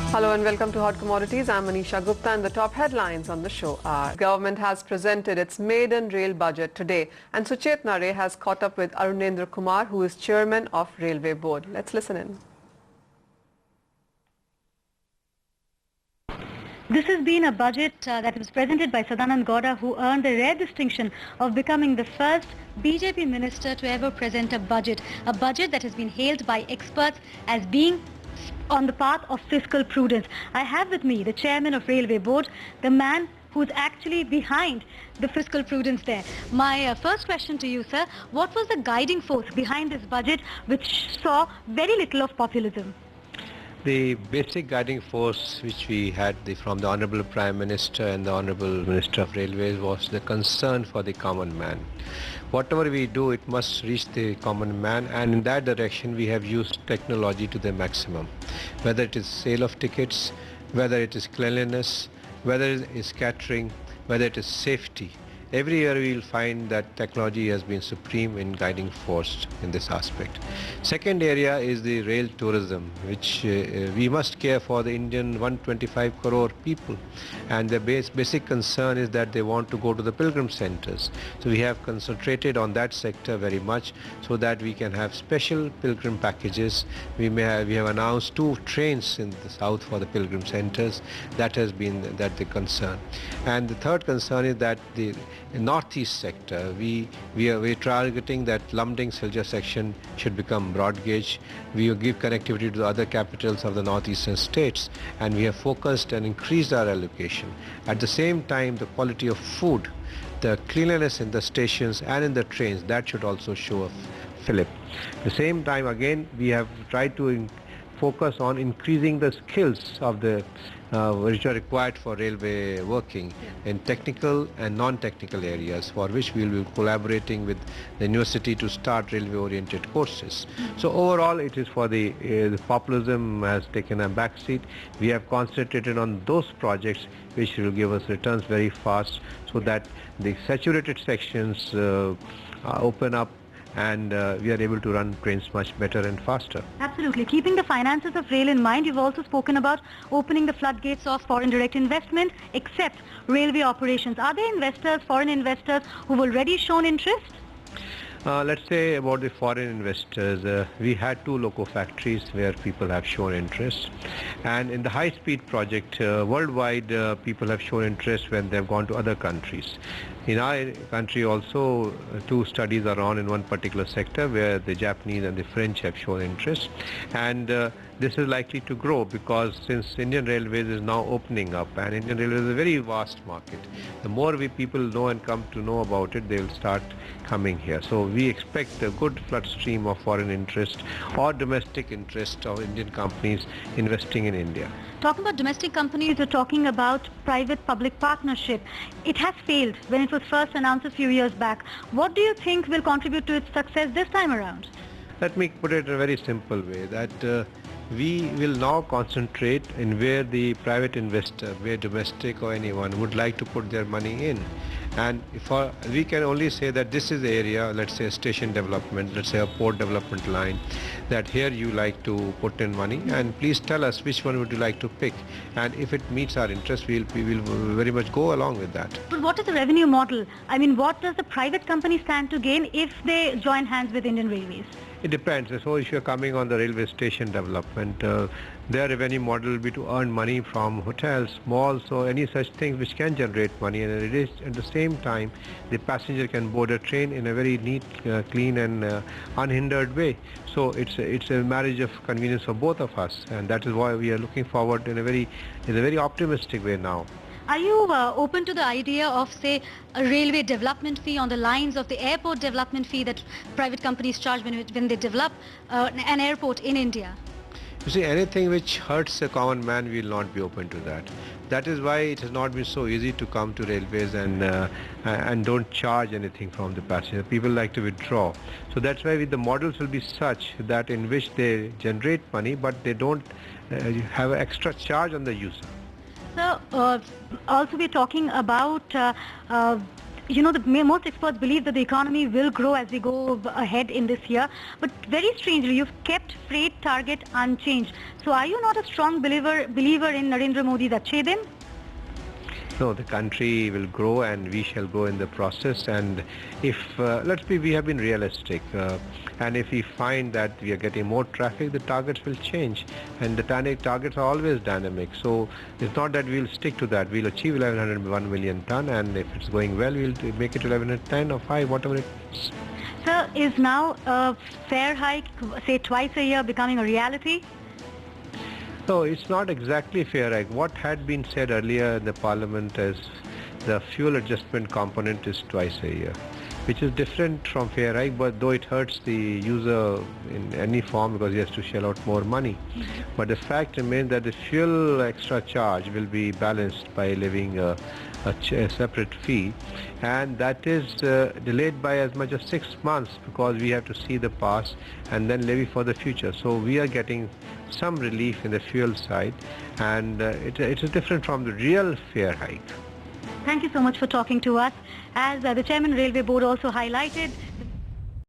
Hello and welcome to Hot Commodities. I'm Manisha Gupta and the top headlines on the show are: government has presented its maiden rail budget today and Suchetna Ray has caught up with Arunendra Kumar, who is chairman of Railway Board. Let's listen in. This has been a budget that was presented by Sadanand Gowda, who earned the rare distinction of becoming the first BJP minister to ever present a budget that has been hailed by experts as being on the path of fiscal prudence. I have with me the chairman of Railway Board, the man who's actually behind the fiscal prudence there. My first question to you, sir, what was the guiding force behind this budget which saw very little of populism? The basic guiding force which we had from the Honorable Prime Minister and the Honorable Minister of Railways was the concern for the common man. Whatever we do, it must reach the common man, and in that direction we have used technology to the maximum. Whether it is sale of tickets, whether it is cleanliness, whether it is catering, whether it is safety. Every year we will find that technology has been supreme in guiding force in this aspect. Second area is the rail tourism, which we must care for the Indian 125 crore people, and the basic concern is that they want to go to the pilgrim centers. So we have concentrated on that sector very much so that we can have special pilgrim packages. We have announced 2 trains in the south for the pilgrim centers. That has been the concern. And the third concern is that the northeast sector, we're targeting that Lumding-Silja section should become broad gauge. We will give connectivity to the other capitals of the northeastern states, and we have focused and increased our allocation. At the same time, the quality of food, the cleanliness in the stations and in the trains, that should also show a fillip. At the same time, again, we have tried to focus on increasing the skills of the which are required for railway working in technical and non-technical areas, for which we will be collaborating with the university to start railway-oriented courses. So overall, it is for the populism has taken a back seat. We have concentrated on those projects which will give us returns very fast, so that the saturated sections open up, and we are able to run trains much better and faster. Absolutely. Keeping the finances of rail in mind, you've also spoken about opening the floodgates of foreign direct investment, except railway operations. Are there investors, foreign investors, who've already shown interest? Let's say about the foreign investors, we had 2 loco factories where people have shown interest, and in the high-speed project worldwide people have shown interest when they've gone to other countries. In our country also 2 studies are on in one particular sector where the Japanese and the French have shown interest, and this is likely to grow because since Indian Railways is now opening up, and Indian Railways is a very vast market. The more people know and come to know about it, they will start coming here. So we expect a good flood stream of foreign interest or domestic interest of Indian companies investing in India. Talking about domestic companies, you're talking about private-public partnership. It has failed when it was first announced a few years back. What do you think will contribute to its success this time around? Let me put it in a very simple way, that we will now concentrate in where the private investor, where domestic or anyone would like to put their money in. And we can only say that this is the area, let's say a station development, let's say a port development line, that here you like to put in money, and please tell us which one would you like to pick. And if it meets our interest, we will very much go along with that. But what is the revenue model? I mean, what does the private company stand to gain if they join hands with Indian Railways? It depends. So if you're coming on the railway station development, their revenue model will be to earn money from hotels, malls, or any such things which can generate money, and it is at the same time the passenger can board a train in a very neat, clean and unhindered way. So it's a marriage of convenience for both of us, and that is why we are looking forward in a very optimistic way now. Are you open to the idea of, say, a railway development fee on the lines of the airport development fee that private companies charge when they develop an airport in India? You see, anything which hurts a common man, we will not be open to that. That is why it has not been so easy to come to railways and don't charge anything from the passenger. People like to withdraw. So that's why the models will be such that in which they generate money, but they don't have an extra charge on the user. So, also we're talking about You know, most experts believe that the economy will grow as we go ahead in this year. But very strangely, you've kept freight target unchanged. So are you not a strong believer in Narendra Modi's Achhe Din? No, the country will grow and we shall grow in the process. And if, we have been realistic. And if we find that we are getting more traffic, the targets will change. And the targets are always dynamic. So it's not that we'll stick to that. We'll achieve 1101 million ton. And if it's going well, we'll make it 1110 or 5, whatever it is. Sir, is now a fare hike, say twice a year, becoming a reality? No, it's not exactly fair hike. What had been said earlier in the parliament is the fuel adjustment component is twice a year, which is different from fair hike, but though it hurts the user in any form because he has to shell out more money. But the fact remains that the fuel extra charge will be balanced by levying a separate fee, and that is delayed by as much as 6 months because we have to see the past and then levy for the future. So we are getting some relief in the fuel side, and it is different from the real fare hike. Thank you so much for talking to us. As the Chairman Railway Board also highlighted,